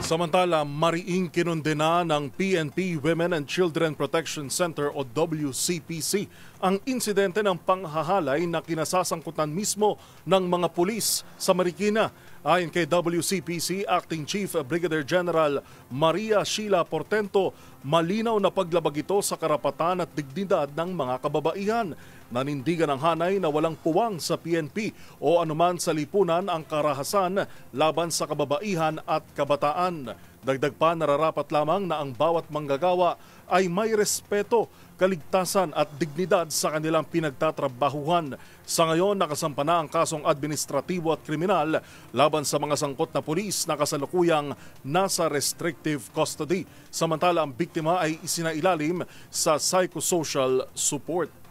Samantala, mariing kinundena ng PNP Women and Children Protection Center o WCPC ang insidente ng panghahalay na kinasasangkutan mismo ng mga pulis sa Marikina. Ayon kay WCPC Acting Chief Brigadier General Maria Sheila Portento, malinaw na paglabag ito sa karapatan at dignidad ng mga kababaihan. Nanindigan ang hanay na walang puwang sa PNP o anuman sa lipunan ang karahasan laban sa kababaihan at kabataan. Dagdag pa, nararapat lamang na ang bawat manggagawa ay may respeto, kaligtasan at dignidad sa kanilang pinagtatrabahuhan. Sa ngayon, nakasampa na ang kasong administratibo at kriminal laban sa mga sangkot na pulis na kasalukuyang nasa restrictive custody. Samantala, ang biktima ay isinailalim sa psychosocial support.